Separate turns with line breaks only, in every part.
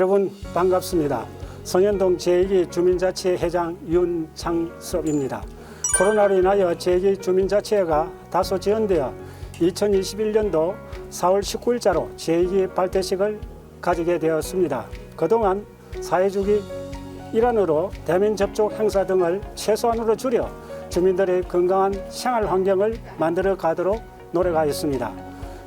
여러분 반갑습니다. 성현동 제2기 주민자치회 회장 윤창섭입니다. 코로나로 인하여 제2기 주민자치회가 다소 지연되어 2021년도 4월 19일자로 제2기 발대식을 가지게 되었습니다. 그동안 사회주기 일환으로 대면 접촉 행사 등을 최소한으로 줄여 주민들의 건강한 생활 환경을 만들어 가도록 노력하였습니다.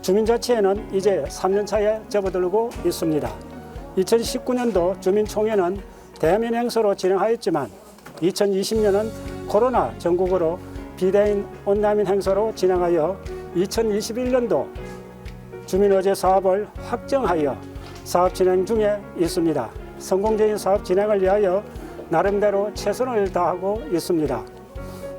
주민자치회는 이제 3년차에 접어들고 있습니다. 2019년도 주민총회는 대면 행사로 진행하였지만 2020년은 코로나 전국으로 비대면 온라인 행사로 진행하여 2021년도 주민의제 사업을 확정하여 사업 진행 중에 있습니다. 성공적인 사업 진행을 위하여 나름대로 최선을 다하고 있습니다.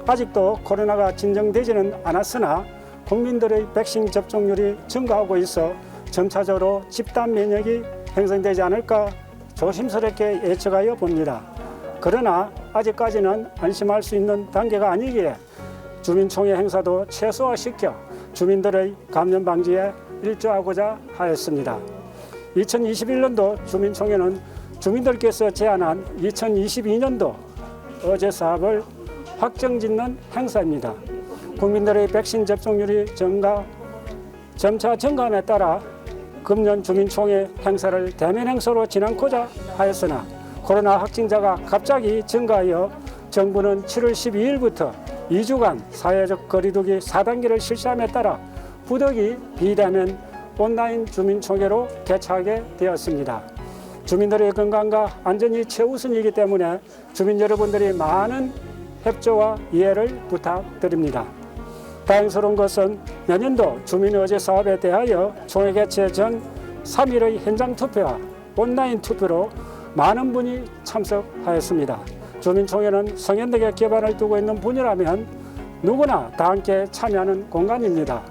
아직도 코로나가 진정되지는 않았으나 국민들의 백신 접종률이 증가하고 있어 점차적으로 집단 면역이 형성되지 않을까 조심스럽게 예측하여 봅니다. 그러나 아직까지는 안심할 수 있는 단계가 아니기에 주민총회 행사도 최소화시켜 주민들의 감염 방지에 일조하고자 하였습니다. 2021년도 주민총회는 주민들께서 제안한 2022년도 의제 사업을 확정짓는 행사입니다. 국민들의 백신 접종률이 점차 증가함에 따라 금년 주민총회 행사를 대면 행사로 진행하고자 하였으나 코로나 확진자가 갑자기 증가하여 정부는 7월 12일부터 2주간 사회적 거리두기 4단계를 실시함에 따라 부득이 비대면 온라인 주민총회로 개최하게 되었습니다. 주민들의 건강과 안전이 최우선이기 때문에 주민 여러분들이 많은 협조와 이해를 부탁드립니다. 다행스러운 것은 내년도 주민의제 사업에 대하여 총회 개최 전 3일의 현장 투표와 온라인 투표로 많은 분이 참석하였습니다. 주민총회는 성현동에 기반을 두고 있는 분이라면 누구나 다 함께 참여하는 공간입니다.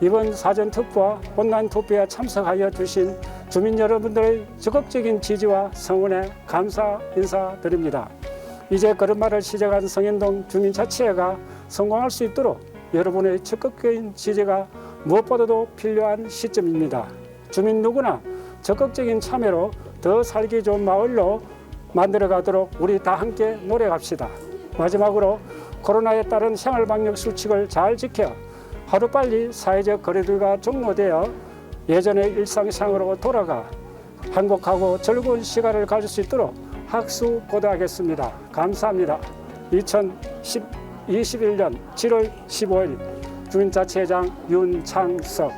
이번 사전 투표와 온라인 투표에 참석하여 주신 주민 여러분들의 적극적인 지지와 성원에 감사 인사드립니다. 이제 걸음마를 시작한 성현동 주민자치회가 성공할 수 있도록 여러분의 적극적인 지지가 무엇보다도 필요한 시점입니다. 주민 누구나 적극적인 참여로 더 살기 좋은 마을로 만들어가도록 우리 다 함께 노력합시다. 마지막으로 코로나에 따른 생활방역 수칙을 잘 지켜 하루빨리 사회적 거리두기가 종료되어 예전의 일상생활로 돌아가 행복하고 즐거운 시간을 가질 수 있도록 학수고대하겠습니다. 감사합니다. 2021년 7월 15일 주민자치회장 윤창섭.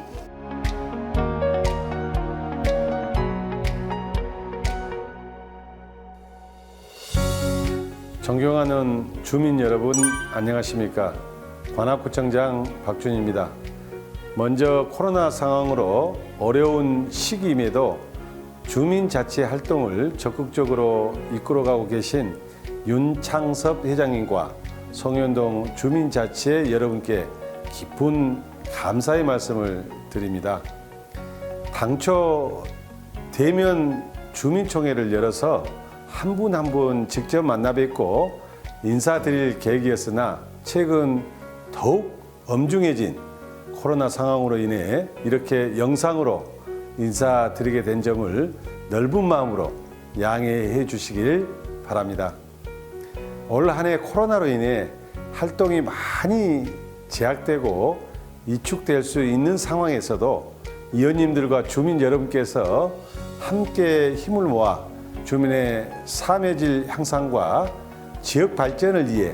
존경하는 주민 여러분, 안녕하십니까? 관악구청장 박준입니다. 먼저 코로나 상황으로 어려운 시기임에도 주민자치 활동을 적극적으로 이끌어가고 계신 윤창섭 회장님과 성현동 주민자치회 여러분께 깊은 감사의 말씀을 드립니다. 당초 대면 주민총회를 열어서 한 분 한 분 직접 만나 뵙고 인사드릴 계획이었으나 최근 더욱 엄중해진 코로나 상황으로 인해 이렇게 영상으로 인사드리게 된 점을 넓은 마음으로 양해해 주시길 바랍니다. 올 한 해 코로나로 인해 활동이 많이 제약되고 위축될 수 있는 상황에서도 의원님들과 주민 여러분께서 함께 힘을 모아 주민의 삶의 질 향상과 지역 발전을 위해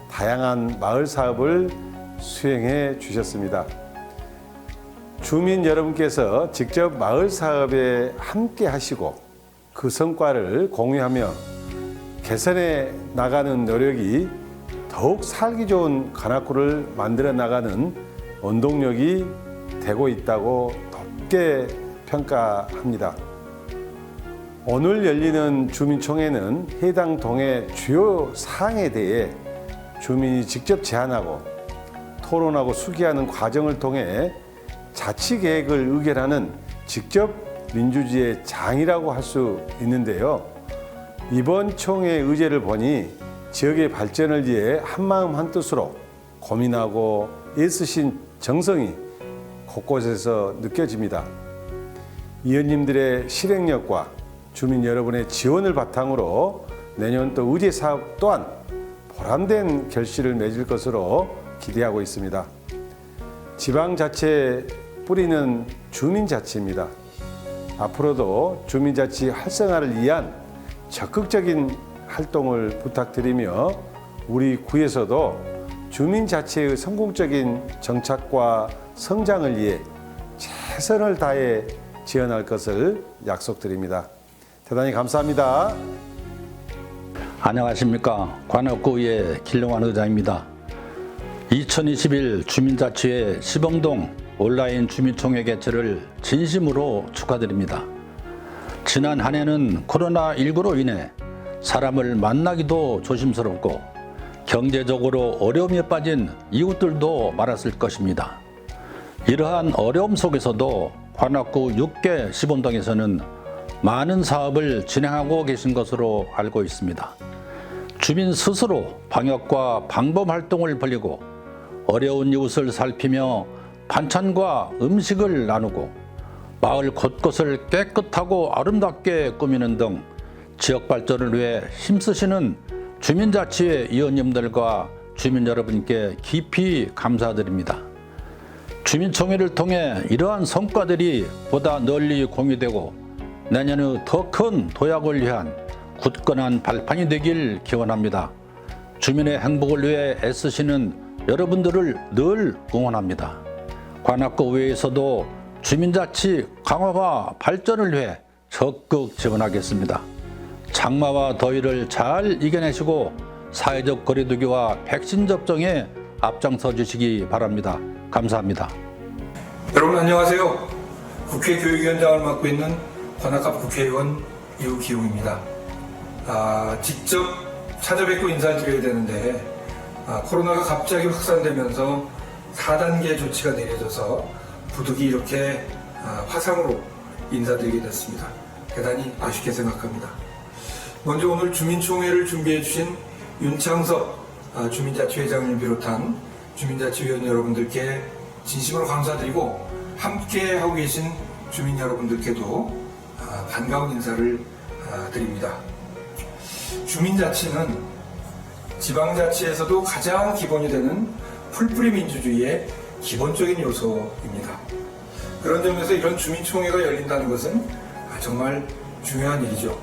다양한 마을 사업을 수행해 주셨습니다. 주민 여러분께서 직접 마을 사업에 함께 하시고 그 성과를 공유하며 개선해 나가는 노력이 더욱 살기 좋은 관악구를 만들어 나가는 원동력이 되고 있다고 높게 평가합니다. 오늘 열리는 주민총회는 해당 동의 주요 사항에 대해 주민이 직접 제안하고 토론하고 수기하는 과정을 통해 자치계획을 의결하는 직접 민주주의의 장이라고 할 수 있는데요. 이번 총회 의제를 보니 지역의 발전을 위해 한마음 한뜻으로 고민하고 애쓰신 정성이 곳곳에서 느껴집니다. 의원님들의 실행력과 주민 여러분의 지원을 바탕으로 내년도 의제 사업 또한 보람된 결실을 맺을 것으로 기대하고 있습니다. 지방자치의 뿌리는 주민자치입니다. 앞으로도 주민자치 활성화를 위한 적극적인 활동을 부탁드리며 우리 구에서도 주민자치의 성공적인 정착과 성장을 위해 최선을 다해 지원할 것을 약속드립니다. 대단히 감사합니다.
안녕하십니까. 관악구의 길롱환 의장입니다. 2021 주민자치회 시봉동 온라인 주민총회 개최를 진심으로 축하드립니다. 지난 한 해는 코로나19로 인해 사람을 만나기도 조심스럽고 경제적으로 어려움에 빠진 이웃들도 많았을 것입니다. 이러한 어려움 속에서도 관악구 6개 시범동에서는 많은 사업을 진행하고 계신 것으로 알고 있습니다. 주민 스스로 방역과 방범 활동을 벌이고 어려운 이웃을 살피며 반찬과 음식을 나누고 마을 곳곳을 깨끗하고 아름답게 꾸미는 등 지역 발전을 위해 힘쓰시는 주민자치회 위원님들과 주민 여러분께 깊이 감사드립니다. 주민총회를 통해 이러한 성과들이 보다 널리 공유되고 내년의 더 큰 도약을 위한 굳건한 발판이 되길 기원합니다. 주민의 행복을 위해 애쓰시는 여러분들을 늘 응원합니다. 관악구 외에서도 주민자치 강화와 발전을 위해 적극 지원하겠습니다. 장마와 더위를 잘 이겨내시고 사회적 거리두기와 백신 접종에 앞장서 주시기 바랍니다. 감사합니다.
여러분 안녕하세요. 국회 교육위원장을 맡고 있는 관악갑 국회의원 이우기웅입니다. 직접 찾아뵙고 인사를 드려야 되는데 코로나가 갑자기 확산되면서 4단계 조치가 내려져서 부득이 이렇게 화상으로 인사드리게 됐습니다. 대단히 아쉽게 생각합니다. 먼저 오늘 주민총회를 준비해 주신 윤창섭 주민자치회장을 비롯한 주민자치위원 여러분들께 진심으로 감사드리고 함께 하고 계신 주민 여러분들께도 반가운 인사를 드립니다. 주민자치는 지방자치에서도 가장 기본이 되는 풀뿌리 민주주의의 기본적인 요소입니다. 그런 점에서 이런 주민총회가 열린다는 것은 정말 중요한 일이죠.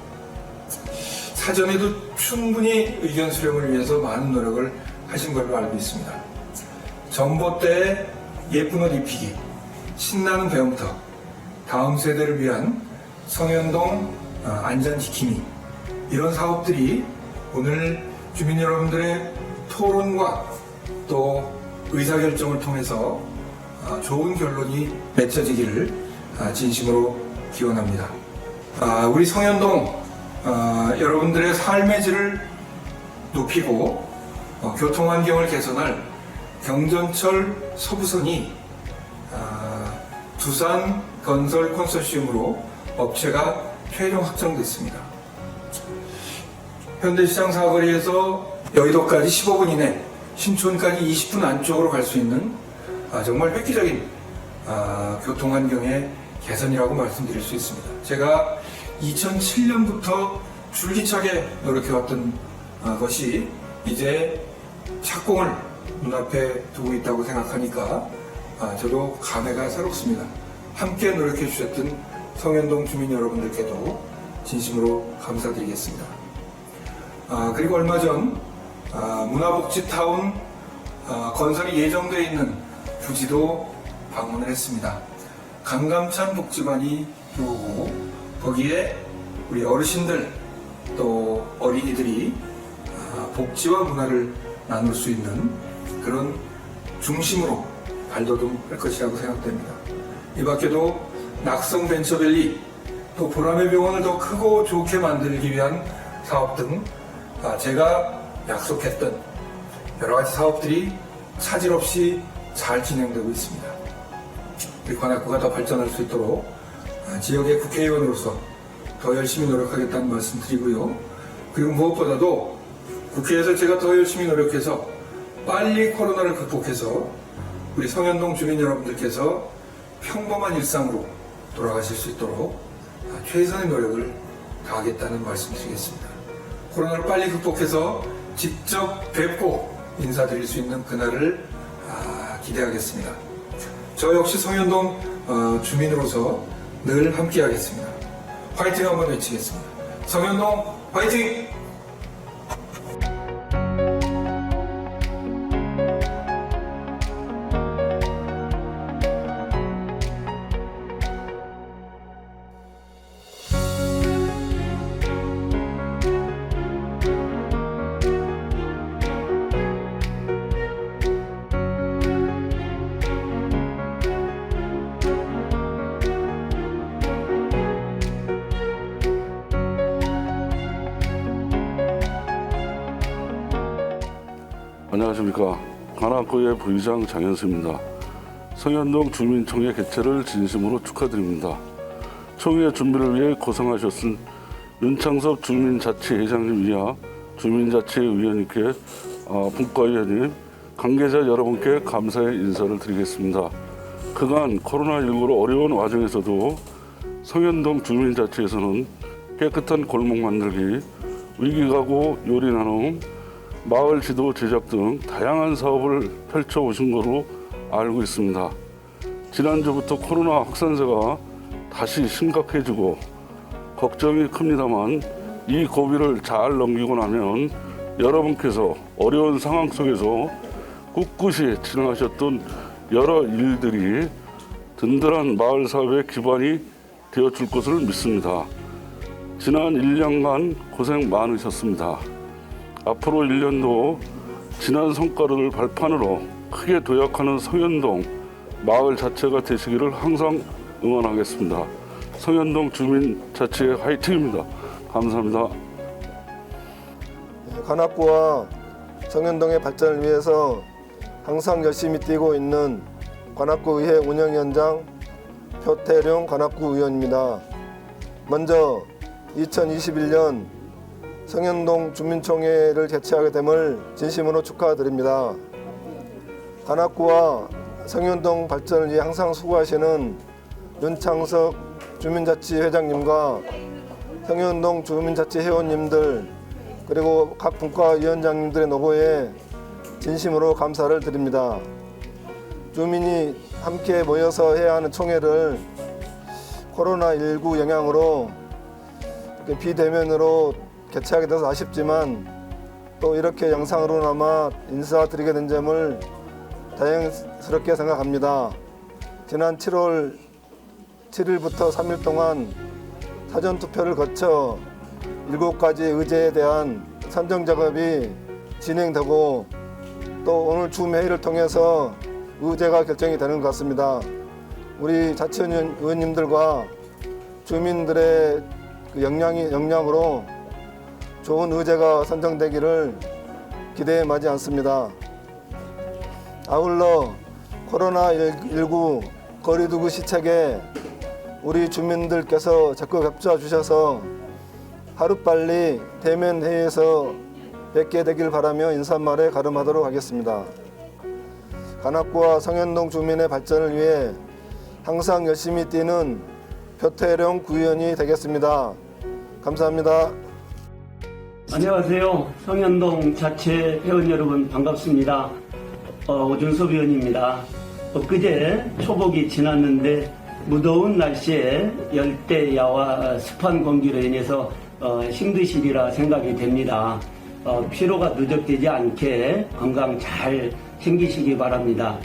사전에도 충분히 의견 수렴을 위해서 많은 노력을 하신 걸로 알고 있습니다. 전봇대에 예쁜 옷 입히기, 신나는 배움터, 다음 세대를 위한 성현동 안전 지킴이, 이런 사업들이 오늘 주민 여러분들의 토론과 또 의사결정을 통해서 좋은 결론이 맺혀지기를 진심으로 기원합니다. 우리 성현동 여러분들의 삶의 질을 높이고 교통환경을 개선할 경전철 서부선이 두산 건설 컨소시엄으로 업체가 최종 확정됐습니다. 현대시장 사거리에서 여의도까지 15분 이내, 신촌까지 20분 안쪽으로 갈 수 있는 정말 획기적인 교통환경의 개선이라고 말씀드릴 수 있습니다. 제가 2007년부터 줄기차게 노력해왔던 것이 이제 착공을 눈앞에 두고 있다고 생각하니까 저도 감회가 새롭습니다. 함께 노력해 주셨던 성현동 주민 여러분들께도 진심으로 감사드리겠습니다. 그리고 얼마 전 문화복지타운 건설이 예정되어 있는 부지도 방문을 했습니다. 강감찬 복지관이 들어오고 거기에 우리 어르신들 또 어린이들이 복지와 문화를 나눌 수 있는 그런 중심으로 발돋움할 것이라고 생각됩니다. 이 밖에도 낙성 벤처밸리 또 보람의 병원을 더 크고 좋게 만들기 위한 사업 등 제가 약속했던 여러 가지 사업들이 차질 없이 잘 진행되고 있습니다. 우리 관악구가 더 발전할 수 있도록 지역의 국회의원으로서 더 열심히 노력하겠다는 말씀 드리고요. 그리고 무엇보다도 국회에서 제가 더 열심히 노력해서 빨리 코로나를 극복해서 우리 성현동 주민 여러분들께서 평범한 일상으로 돌아가실 수 있도록 최선의 노력을 다하겠다는 말씀드리겠습니다. 코로나를 빨리 극복해서 직접 뵙고 인사드릴 수 있는 그날을 기대하겠습니다. 저 역시 성현동 주민으로서 늘 함께하겠습니다. 화이팅 한번 외치겠습니다. 성현동 화이팅!
안녕하십니까. 관악구의 부의장 장현수입니다. 성현동 주민총회 개최를 진심으로 축하드립니다. 총회 준비를 위해 고생하셨은 윤창섭 주민자치회장님 이하 주민자치위원님께 분과위원님, 관계자 여러분께 감사의 인사를 드리겠습니다. 그간 코로나19로 어려운 와중에서도 성현동 주민자치에서는 깨끗한 골목 만들기, 위기가구 요리 나눔, 마을 지도 제작 등 다양한 사업을 펼쳐오신 것으로 알고 있습니다. 지난주부터 코로나 확산세가 다시 심각해지고 걱정이 큽니다만 이 고비를 잘 넘기고 나면 여러분께서 어려운 상황 속에서 꿋꿋이 진행하셨던 여러 일들이 든든한 마을 사업의 기반이 되어줄 것을 믿습니다. 지난 1년간 고생 많으셨습니다. 앞으로 1년도 지난 성과를 발판으로 크게 도약하는 성현동 마을 자체가 되시기를 항상 응원하겠습니다. 성현동 주민자치회 화이팅입니다. 감사합니다.
관악구와 성현동의 발전을 위해서 항상 열심히 뛰고 있는 관악구의회 운영위원장 표태룡 관악구 의원입니다. 먼저 2021년 성현동 주민총회를 개최하게 됨을 진심으로 축하드립니다. 관악구와 성현동 발전을 위해 항상 수고하시는 윤창석 주민자치회장님과 성현동 주민자치 회원님들 그리고 각 분과위원장님들의 노고에 진심으로 감사를 드립니다. 주민이 함께 모여서 해야 하는 총회를 코로나19 영향으로 비대면으로 개최하게 돼서 아쉽지만 또 이렇게 영상으로나마 인사드리게 된 점을 다행스럽게 생각합니다. 지난 7월 7일부터 3일 동안 사전투표를 거쳐 7가지 의제에 대한 선정 작업이 진행되고 또 오늘 줌회의를 통해서 의제가 결정이 되는 것 같습니다. 우리 자치위원 의원님들과 주민들의 그 역량으로 좋은 의제가 선정되기를 기대에 마지 않습니다. 아울러 코로나19 거리두기 시책에 우리 주민들께서 적극 협조해 주셔서 하루빨리 대면 회의에서 뵙게 되길 바라며 인사말에 가름하도록 하겠습니다. 관악구와 성현동 주민의 발전을 위해 항상 열심히 뛰는 표태룡 구의원이 되겠습니다. 감사합니다.
안녕하세요. 성현동 자체 회원 여러분 반갑습니다. 오준섭 의원입니다. 엊그제 초복이 지났는데 무더운 날씨에 열대야와 습한 공기로 인해서 힘드시리라 생각이 됩니다. 피로가 누적되지 않게 건강 잘 챙기시기 바랍니다.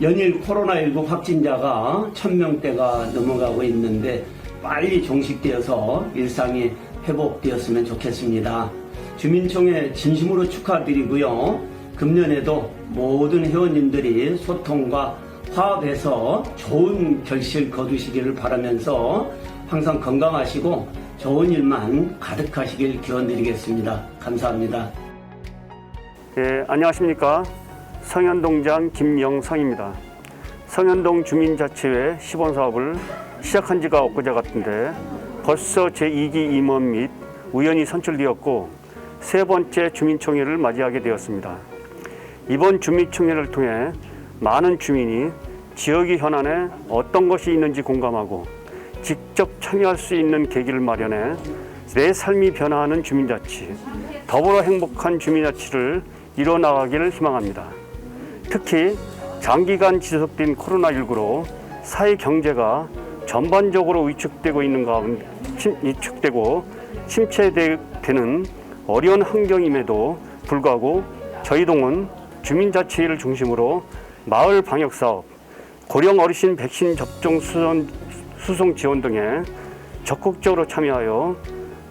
연일 코로나19 확진자가 1000명대가 넘어가고 있는데 빨리 종식되어서 일상이 회복되었으면 좋겠습니다. 주민총회 진심으로 축하드리고요. 금년에도 모든 회원님들이 소통과 화합해서 좋은 결실 거두시기를 바라면서 항상 건강하시고 좋은 일만 가득하시길 기원드리겠습니다. 감사합니다.
네, 안녕하십니까. 성현동장 김영성입니다. 성현동 주민자치회 시범사업을 시작한 지가 엊그제 같은데 벌써 제2기 임원 및 의원이 선출되었고 세 번째 주민총회를 맞이하게 되었습니다. 이번 주민총회를 통해 많은 주민이 지역의 현안에 어떤 것이 있는지 공감하고 직접 참여할 수 있는 계기를 마련해 내 삶이 변화하는 주민자치, 더불어 행복한 주민자치를 이뤄나가기를 희망합니다. 특히 장기간 지속된 코로나19로 사회 경제가 전반적으로 위축되고 있는 가운데 침체되는 어려운 환경임에도 불구하고 저희 동은 주민자치회를 중심으로 마을 방역사업, 고령 어르신 백신 접종 수송 지원 등에 적극적으로 참여하여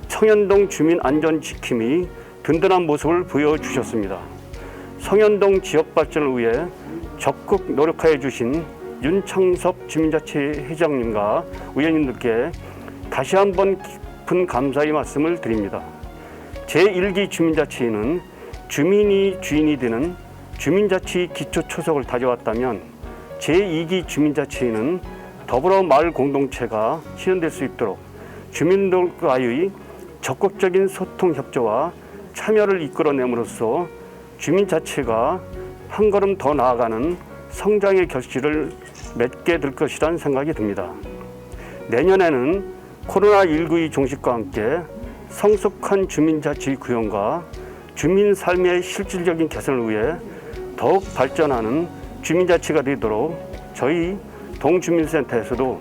성현동 주민 안전 지킴이 든든한 모습을 보여주셨습니다. 성현동 지역 발전을 위해 적극 노력하여 주신 윤창섭 주민자치회 회장님과 의원님들께 다시 한번 깊은 감사의 말씀을 드립니다. 제1기 주민자치회는 주민이 주인이 되는 주민자치 기초초석을 다져왔다면 제2기 주민자치회는 더불어 마을 공동체가 실현될 수 있도록 주민들과의 적극적인 소통 협조와 참여를 이끌어냄으로써 주민자치가 한 걸음 더 나아가는 성장의 결실을 맺게 될 것이라는 생각이 듭니다. 내년에는 코로나19의 종식과 함께 성숙한 주민자치 구현과 주민 삶의 실질적인 개선을 위해 더욱 발전하는 주민자치가 되도록 저희 동주민센터에서도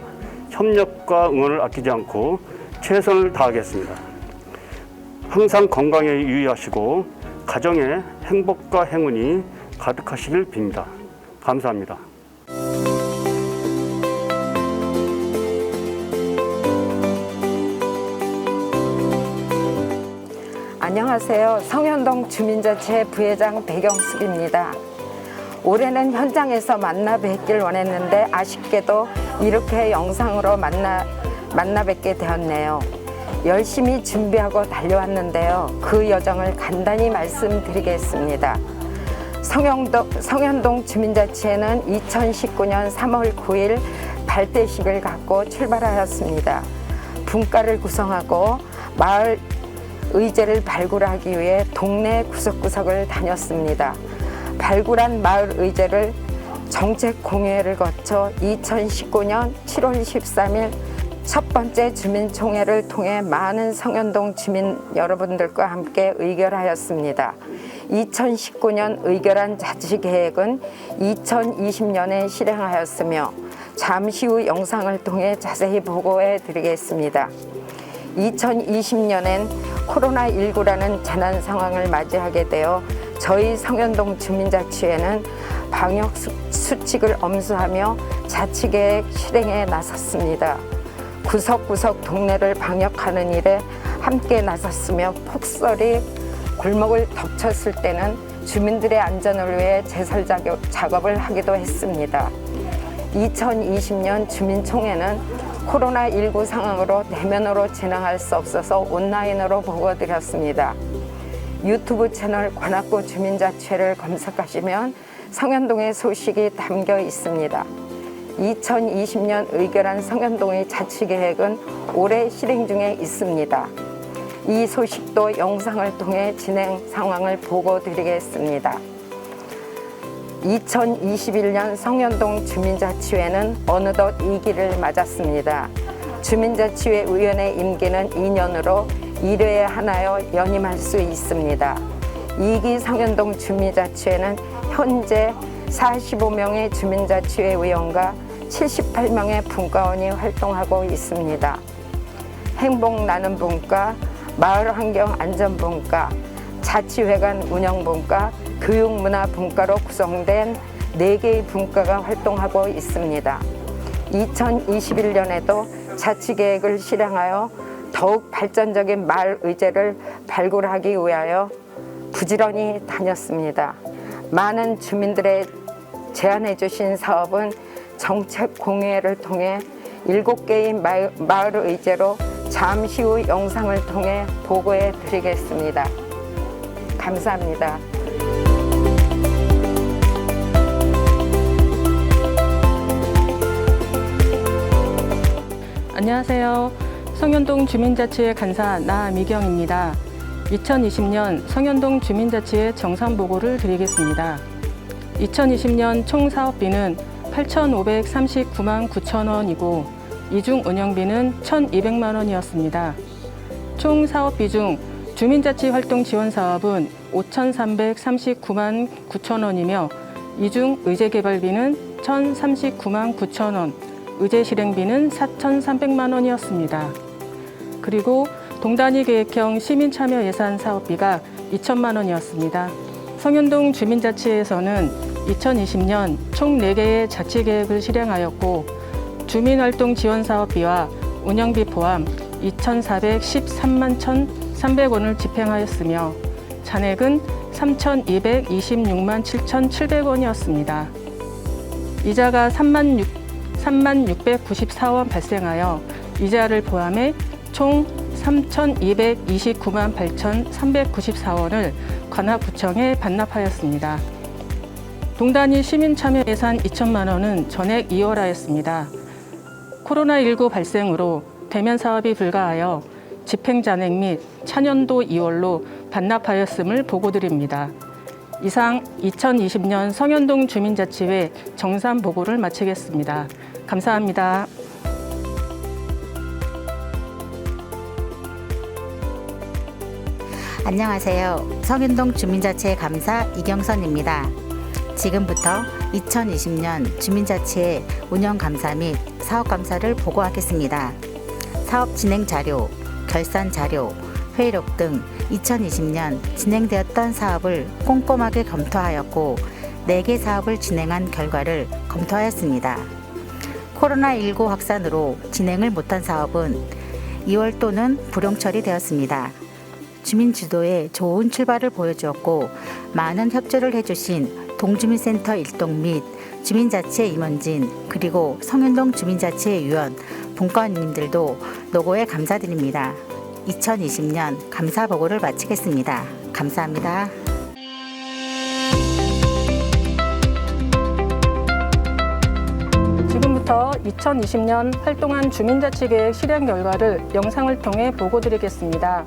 협력과 응원을 아끼지 않고 최선을 다하겠습니다. 항상 건강에 유의하시고 가정에 행복과 행운이 가득하시길 빕니다. 감사합니다.
안녕하세요. 성현동 주민자치회 부회장 백영숙입니다. 올해는 현장에서 만나 뵙길 원했는데 아쉽게도 이렇게 영상으로 만나 뵙게 되었네요. 열심히 준비하고 달려왔는데요. 그 여정을 간단히 말씀드리겠습니다. 성현동 주민자치회는 2019년 3월 9일 발대식을 갖고 출발하였습니다. 분과를 구성하고 마을 의제를 발굴하기 위해 동네 구석구석을 다녔습니다. 발굴한 마을 의제를 정책 공회를 거쳐 2019년 7월 13일 첫 번째 주민총회를 통해 많은 성현동 주민 여러분들과 함께 의결하였습니다. 2019년 의결한 자치계획은 2020년에 실행하였으며 잠시 후 영상을 통해 자세히 보고해 드리겠습니다. 2020년엔 코로나19라는 재난 상황을 맞이하게 되어 저희 성현동 주민자치회는 방역 수칙을 엄수하며 자치계획 실행에 나섰습니다. 구석구석 동네를 방역하는 일에 함께 나섰으며 폭설이 골목을 덮쳤을 때는 주민들의 안전을 위해 제설 작업을 하기도 했습니다. 2020년 주민총회는 코로나19 상황으로 대면으로 진행할 수 없어서 온라인으로 보고드렸습니다. 유튜브 채널 관악구 주민자치회를 검색하시면 성현동의 소식이 담겨 있습니다. 2020년 의결한 성현동의 자치계획은 올해 실행 중에 있습니다. 이 소식도 영상을 통해 진행 상황을 보고드리겠습니다. 2021년 성현동 주민자치회는 어느덧 2기를 맞았습니다. 주민자치회 의원의 임기는 2년으로 1회에 하나여 연임할 수 있습니다. 2기 성현동 주민자치회는 현재 45명의 주민자치회 의원과 78명의 분과원이 활동하고 있습니다. 행복나눔분과, 마을환경안전분과, 자치회관 운영분과, 교육문화분과로 구성된 4개의 분과가 활동하고 있습니다. 2021년에도 자치계획을 실행하여 더욱 발전적인 마을 의제를 발굴하기 위하여 부지런히 다녔습니다. 많은 주민들의 제안해 주신 사업은 정책 공회를 통해 7개의 마을 의제로 잠시 후 영상을 통해 보고해 드리겠습니다. 감사합니다.
안녕하세요. 성현동 주민자치회 간사 나미경입니다. 2020년 성현동 주민자치회 정산보고를 드리겠습니다. 2020년 총 사업비는 8,539만 9천 원이고 이중 운영비는 1,200만 원이었습니다. 총 사업비 중 주민자치활동지원사업은 5,339만 9천 원이며 이 중 의제개발비는 1,039만 9천 원, 의제실행비는 4,300만 원이었습니다. 그리고 동단위 계획형 시민참여 예산 사업비가 2천만 원이었습니다. 성현동 주민자치에서는 2020년 총 4개의 자치계획을 실행하였고 주민활동 지원사업비와 운영비 포함 2,413만 1,300원을 집행하였으며 잔액은 3,226만 7,700원이었습니다. 이자가 3만 694원 발생하여 이자를 포함해 총 3,229만 8,394원을 관악구청에 반납하였습니다. 동단위 시민참여 예산 2천만 원은 전액 이월하였습니다. 코로나19 발생으로 대면 사업이 불가하여 집행 잔액 및 차년도 2월로 반납하였음을 보고드립니다. 이상 2020년 성현동 주민자치회 정산 보고를 마치겠습니다. 감사합니다.
안녕하세요. 성현동 주민자치회 감사 이경선입니다. 지금부터 2020년 주민자치회 운영감사 및 사업감사를 보고하겠습니다. 사업 진행 자료, 결산 자료, 회의록 등 2020년 진행되었던 사업을 꼼꼼하게 검토하였고 4개 사업을 진행한 결과를 검토하였습니다. 코로나19 확산으로 진행을 못한 사업은 2월 또는 불용 처리되었습니다. 주민 주도에 좋은 출발을 보여주었고 많은 협조를 해주신 동주민센터 일동 및 주민자치회 임원진 그리고 성현동 주민자치회 위원, 분과원님들도 노고에 감사드립니다. 2020년 감사보고를 마치겠습니다. 감사합니다.
지금부터 2020년 활동한 주민자치계획 실행 결과를 영상을 통해 보고드리겠습니다.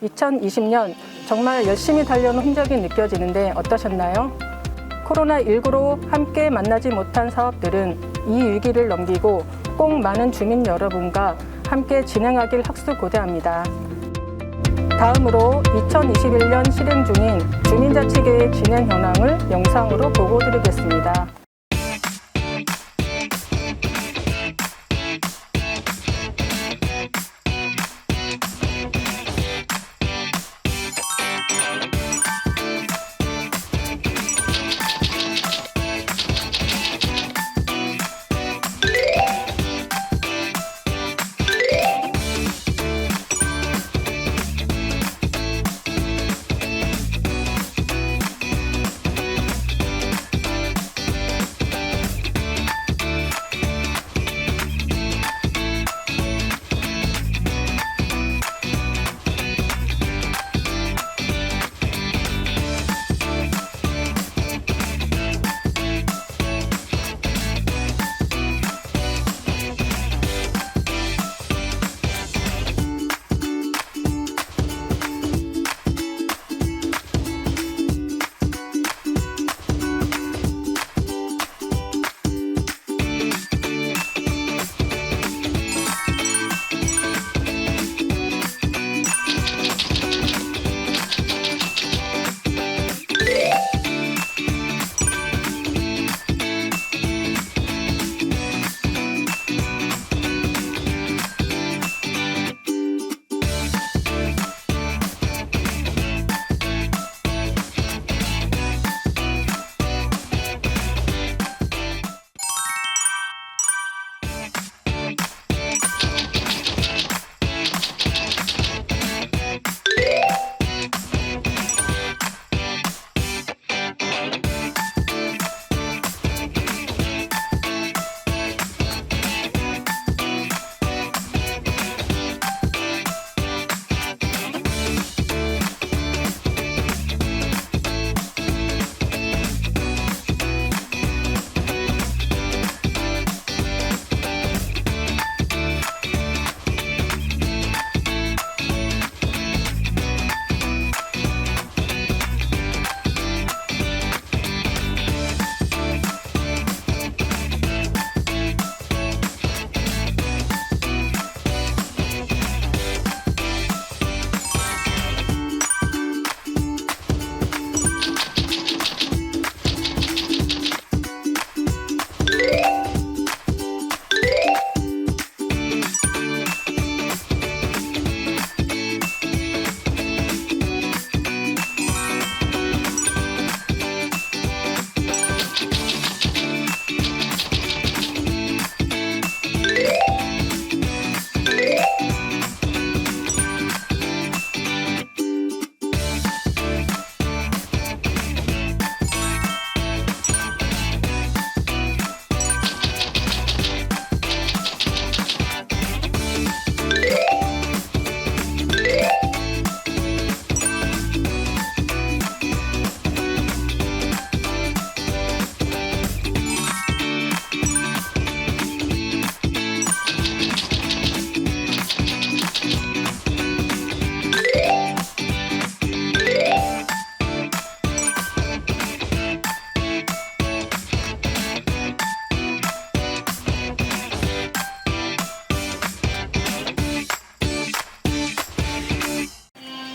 2020년 정말 열심히 달려온 흔적이 느껴지는데 어떠셨나요? 코로나19로 함께 만나지 못한 사업들은 이 위기를 넘기고 꼭 많은 주민 여러분과 함께 진행하길 학수고대합니다. 다음으로 2021년 실행 중인 주민자치계획 진행 현황을 영상으로 보고드리겠습니다.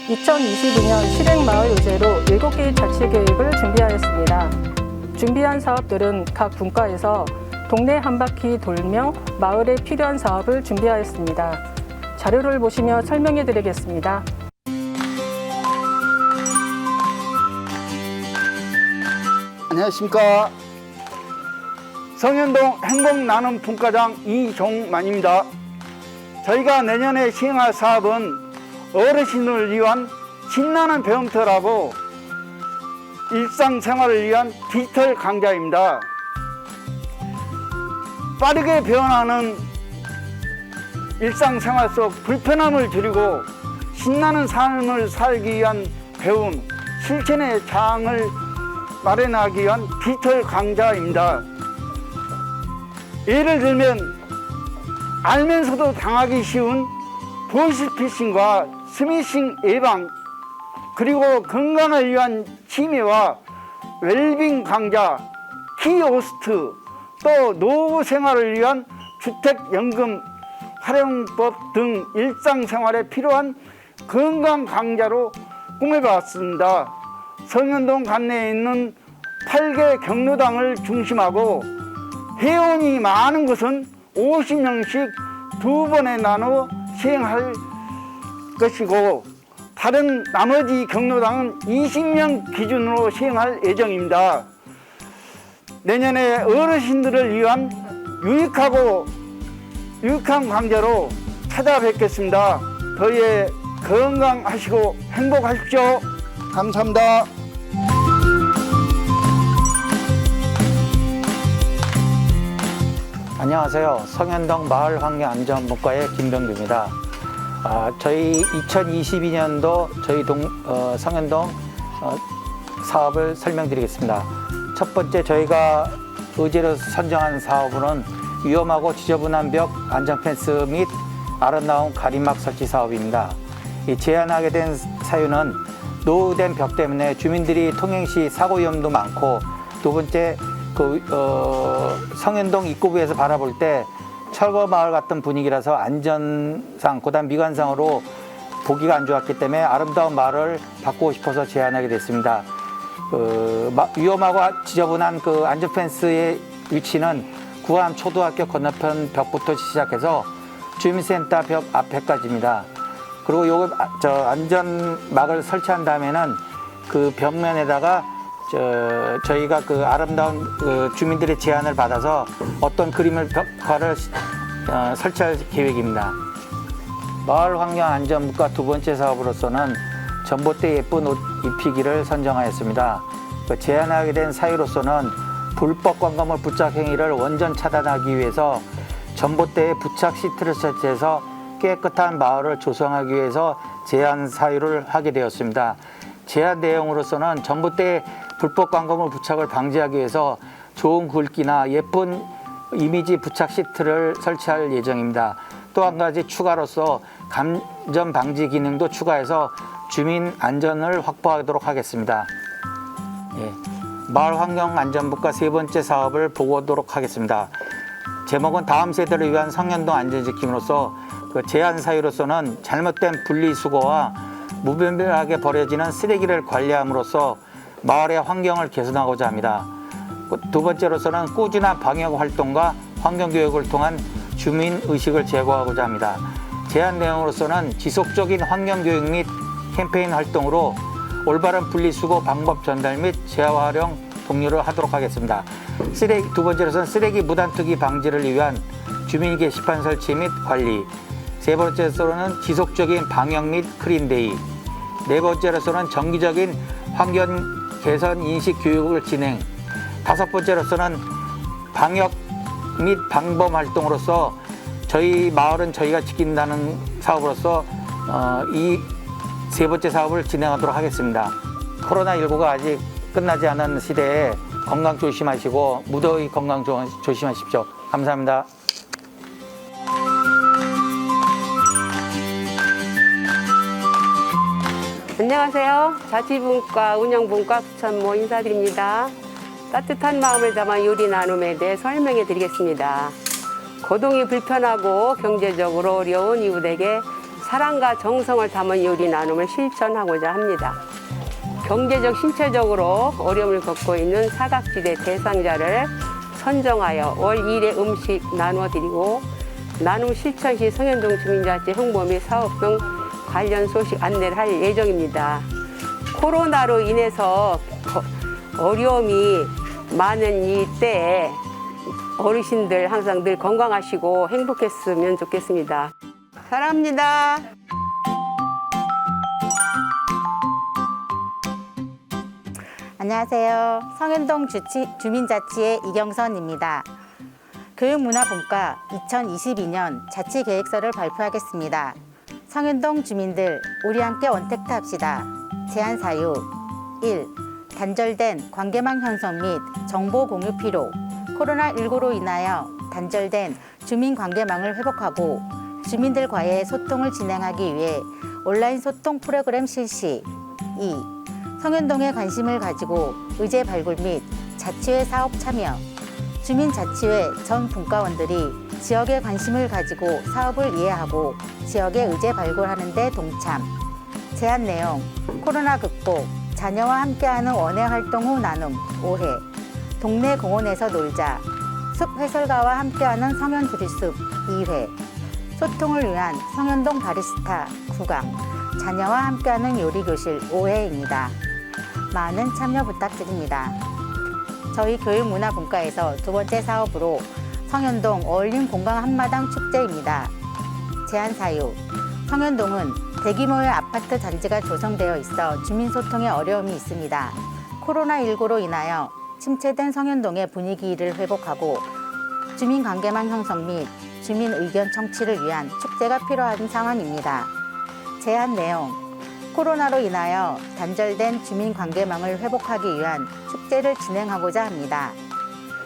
(2022년) 실행 마을 의제로 7개의 자치계획을 준비하였습니다. 준비한 사업들은 각 분과에서 동네 한 바퀴 돌며 마을에 필요한 사업을 준비하였습니다. 자료를 보시며 설명해 드리겠습니다.
안녕하십니까. 성현동 행복나눔 분과장 이종만입니다. 저희가 내년에 시행할 사업은 어르신을 위한 신나는 배움터라고 일상생활을 위한 디지털 강좌입니다. 빠르게 변하는 일상생활 속 불편함을 줄이고 신나는 삶을 살기 위한 배움, 실천의 장을 마련하기 위한 디지털 강좌입니다. 예를 들면 알면서도 당하기 쉬운 보이스피싱과 스미싱 예방, 그리고 건강을 위한 치매와 웰빙 강좌, 키오스트, 또 노후 생활을 위한 주택연금 활용법 등 일상생활에 필요한 건강 강좌로 꾸며봤습니다. 성현동 관내에 있는 8개 경로당을 중심하고 회원이 많은 것은 50명씩 2번에 나눠 시행할 것이고, 다른 나머지 경로당은 20명 기준으로 시행할 예정입니다. 내년에 어르신들을 위한 유익한 강좌로 찾아뵙겠습니다. 더위에 건강하시고 행복하십시오. 감사합니다.
안녕하세요. 성현동 마을환경안전분과의 김병규입니다. 저희 2022년도 저희 성현동 사업을 설명드리겠습니다. 첫 번째, 저희가 의제로 선정한 사업은 위험하고 지저분한 벽 안전펜스 및 아름다운 가림막 설치 사업입니다. 제안하게 된 사유는 노후된 벽 때문에 주민들이 통행 시 사고 위험도 많고, 두 번째, 성현동 입구부에서 바라볼 때 철거 마을 같은 분위기라서 안전상, 그다음 미관상으로 보기가 안 좋았기 때문에 아름다운 마을을 바꾸고 싶어서 제안하게 됐습니다. 위험하고 지저분한 그 안전펜스의 위치는 구암 초등학교 건너편 벽부터 시작해서 주민센터 벽 앞에까지입니다. 그리고 요거 안전막을 설치한 다음에는 그 벽면에다가 저희가 그 아름다운 주민들의 제안을 받아서 어떤 그림을 벽화를 설치할 계획입니다. 마을환경안전분과 두 번째 사업으로서는 전봇대 예쁜 옷 입히기를 선정하였습니다. 제안하게 된 사유로서는 불법 광고물 부착 행위를 원전 차단하기 위해서 전봇대에 부착 시트를 설치해서 깨끗한 마을을 조성하기 위해서 제안 사유를 하게 되었습니다. 제안 내용으로서는 전봇대에 불법 광고물 부착을 방지하기 위해서 좋은 굵기나 예쁜 이미지 부착 시트를 설치할 예정입니다. 또 한 가지 추가로서 감전 방지 기능도 추가해서 주민 안전을 확보하도록 하겠습니다. 마을환경안전분과 세 번째 사업을 보고하도록 하겠습니다. 제목은 다음 세대를 위한 성현동 안전지킴으로서 제안 사유로서는 잘못된 분리수거와 무분별하게 버려지는 쓰레기를 관리함으로써 마을의 환경을 개선하고자 합니다. 두 번째로서는 꾸준한 방역 활동과 환경교육을 통한 주민의식을 제고하고자 합니다. 제안 내용으로서는 지속적인 환경교육 및 캠페인 활동으로 올바른 분리수거 방법 전달 및 재활용 독려를 하도록 하겠습니다. 두 번째로서는 쓰레기 무단 투기 방지를 위한 주민 게시판 설치 및 관리. 세 번째로서는 지속적인 방역 및 클린데이. 네 번째로서는 정기적인 환경 개선 인식 교육을 진행. 다섯 번째로서는 방역 및 방범 활동으로서 저희 마을은 저희가 지킨다는 사업으로서 이 세 번째 사업을 진행하도록 하겠습니다. 코로나19가 아직 끝나지 않은 시대에 건강 조심하시고 무더위 건강 조심하십시오. 감사합니다.
안녕하세요. 자치분과 운영분과 부천모 인사드립니다. 따뜻한 마음을 담아 요리 나눔에 대해 설명해 드리겠습니다. 거동이 불편하고 경제적으로 어려운 이웃에게 사랑과 정성을 담은 요리 나눔을 실천하고자 합니다. 경제적, 신체적으로 어려움을 겪고 있는 사각지대 대상자를 선정하여 월 1회 음식 나눠드리고 나눔 실천 시 성현동 주민자치 홍보 및 사업 등 관련 소식 안내를 할 예정입니다. 코로나로 인해서 어려움이 많은 이 때에 어르신들 항상 늘 건강하시고 행복했으면 좋겠습니다. 사랑합니다.
안녕하세요. 성현동 주민자치의 이경선입니다. 교육문화분과 2022년 자치계획서를 발표하겠습니다. 성현동 주민들 우리 함께 원택트 합시다. 제안 사유 1. 단절된 관계망 형성 및 정보 공유 필요. 코로나19로 인하여 단절된 주민 관계망을 회복하고 주민들과의 소통을 진행하기 위해 온라인 소통 프로그램 실시. 2. 성현동에 관심을 가지고 의제 발굴 및 자치회 사업 참여. 주민자치회 전 분과원들이 지역에 관심을 가지고 사업을 이해하고 지역의 의제 발굴하는 데 동참. 제안 내용: 코로나 극복, 자녀와 함께하는 원예 활동 후 나눔 5회, 동네 공원에서 놀자, 숲 해설가와 함께하는 성현 드리숲 2회, 소통을 위한 성현동 바리스타 9강, 자녀와 함께하는 요리교실 5회입니다. 많은 참여 부탁드립니다. 저희 교육문화분과에서 두 번째 사업으로 성현동 어울림 공간 한마당 축제입니다. 제안 사유: 성현동은 대규모의 아파트 단지가 조성되어 있어 주민 소통에 어려움이 있습니다. 코로나19로 인하여 침체된 성현동의 분위기를 회복하고 주민 관계망 형성 및 주민 의견 청취를 위한 축제가 필요한 상황입니다. 제안 내용: 코로나로 인하여 단절된 주민 관계망을 회복하기 위한 축제를 진행하고자 합니다.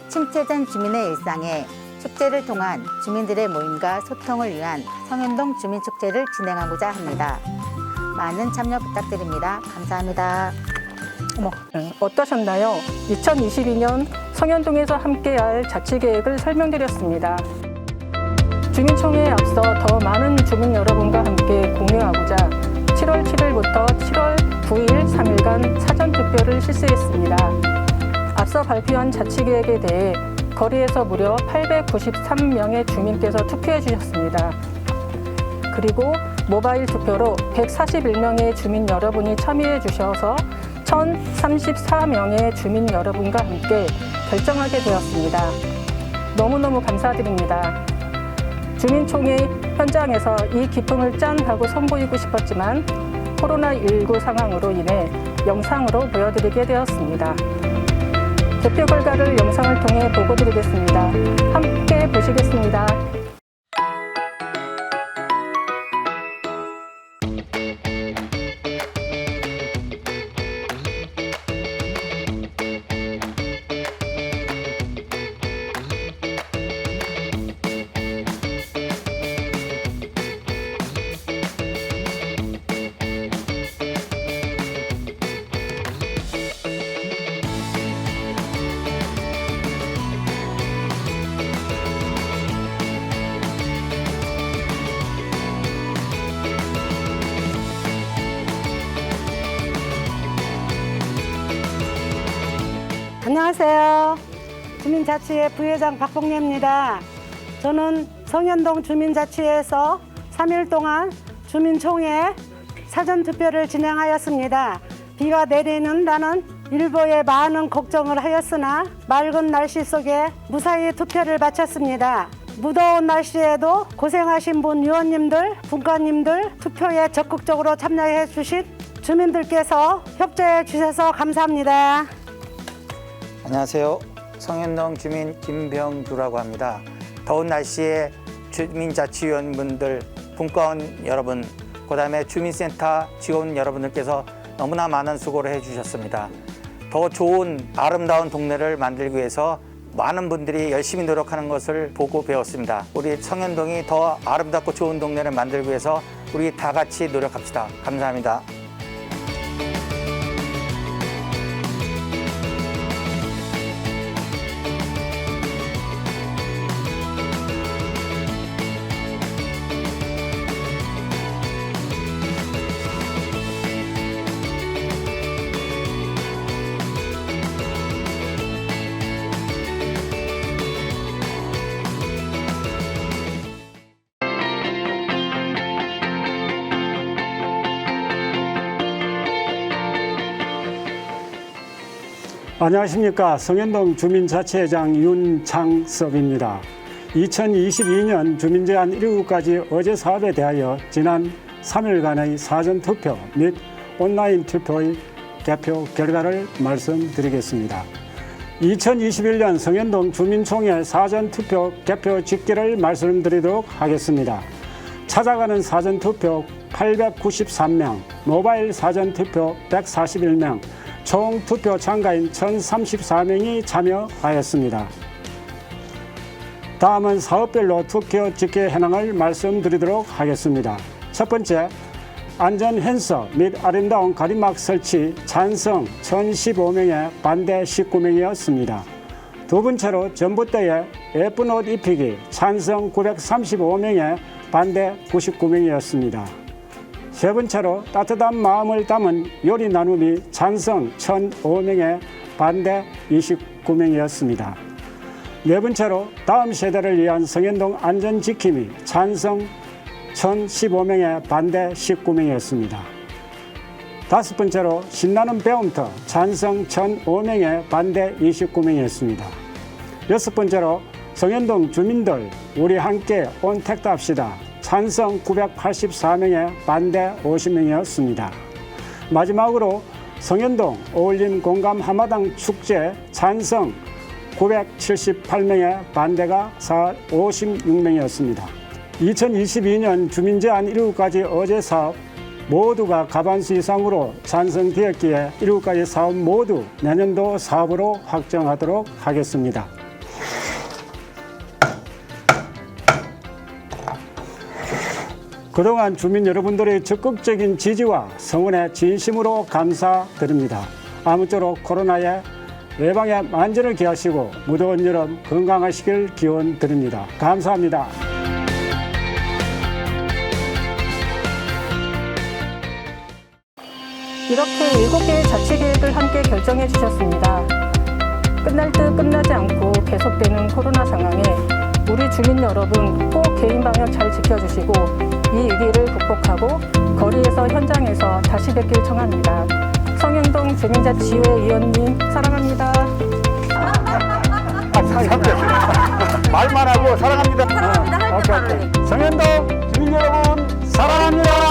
침체된 주민의 일상에 축제를 통한 주민들의 모임과 소통을 위한 성현동 주민축제를 진행하고자 합니다. 많은 참여 부탁드립니다. 감사합니다.
어떠셨나요? 2022년 성현동에서 함께할 자치계획을 설명드렸습니다. 주민총회에 앞서 더 많은 주민 여러분과 함께 공유하고자 7월 7일부터 7월 9일 3일간 사전투표를 실시했습니다. 앞서 발표한 자치계획에 대해 거리에서 무려 893명의 주민께서 투표해 주셨습니다. 그리고 모바일 투표로 141명의 주민 여러분이 참여해 주셔서 1,034명의 주민 여러분과 함께 결정하게 되었습니다. 너무너무 감사드립니다. 주민총회 현장에서 이 기쁨을 짠 하고 선보이고 싶었지만 코로나19 상황으로 인해 영상으로 보여드리게 되었습니다. 개표 결과를 영상을 통해 보고드리겠습니다. 함께 보시겠습니다.
안녕하세요. 주민자치회 부회장 박봉례입니다. 저는 성현동 주민자치회에서 3일 동안 주민총회 사전투표를 진행하였습니다. 비가 내리는다는 일부에 많은 걱정을 하였으나 맑은 날씨 속에 무사히 투표를 마쳤습니다. 무더운 날씨에도 고생하신 분 위원님들, 분과님들 투표에 적극적으로 참여해 주신 주민들께서 협조해 주셔서 감사합니다.
안녕하세요. 성현동 주민 김병주라고 합니다. 더운 날씨에 주민자치위원분들, 분과원 여러분, 그다음에 주민센터 직원 여러분들께서 너무나 많은 수고를 해주셨습니다. 더 좋은 아름다운 동네를 만들기 위해서 많은 분들이 열심히 노력하는 것을 보고 배웠습니다. 우리 성현동이 더 아름답고 좋은 동네를 만들기 위해서 우리 다 같이 노력합시다. 감사합니다.
안녕하십니까. 성현동 주민자치회장 윤창섭입니다. 2022년 주민제한 1구까지 어제 사업에 대하여 지난 3일간의 사전투표 및 온라인 투표의 개표 결과를 말씀드리겠습니다. 2021년 성현동 주민총회 사전투표 개표 직기를 말씀드리도록 하겠습니다. 찾아가는 사전투표 893명, 모바일 사전투표 141명, 총 투표 참가인 1,034명이 참여하였습니다. 다음은 사업별로 투표 집계 현황을 말씀드리도록 하겠습니다. 첫 번째, 안전 hen서 및 아름다운 가림막 설치 찬성 1,015명에 반대 19명이었습니다. 두 번째로 전봇대에 예쁜 옷 입히기 찬성 935명에 반대 99명이었습니다. 세 번째로 따뜻한 마음을 담은 요리 나눔이 찬성 1,005명에 반대 29명이었습니다. 네 번째로 다음 세대를 위한 성현동 안전지킴이 찬성 1,015명에 반대 19명이었습니다. 다섯 번째로 신나는 배움터 찬성 1,005명에 반대 29명이었습니다. 여섯 번째로 성현동 주민들 우리 함께 온택트합시다 찬성 984명에 반대 50명이었습니다. 마지막으로 성현동 어울림 공감 한마당 축제 찬성 978명에 반대가 56명이었습니다. 2022년 주민제한 1구까지 어제 사업 모두가 과반수 이상으로 찬성되었기에 1구까지 사업 모두 내년도 사업으로 확정하도록 하겠습니다. 그동안 주민 여러분들의 적극적인 지지와 성원에 진심으로 감사드립니다. 아무쪼록 코로나의 예방에 만전을 기하시고 무더운 여름 건강하시길 기원드립니다. 감사합니다.
이렇게 7개의 자치계획을 함께 결정해 주셨습니다. 끝날 듯 끝나지 않고 계속되는 코로나 상황에 우리 주민 여러분 꼭 개인 방역 잘 지켜주시고 이 위기를 극복하고 거리에서 현장에서 다시 뵙길 청합니다. 성현동 주민자치회 위원님 사랑합니다.
말만 하고 사랑합니다.
성현동 주민 여러분 사랑합니다.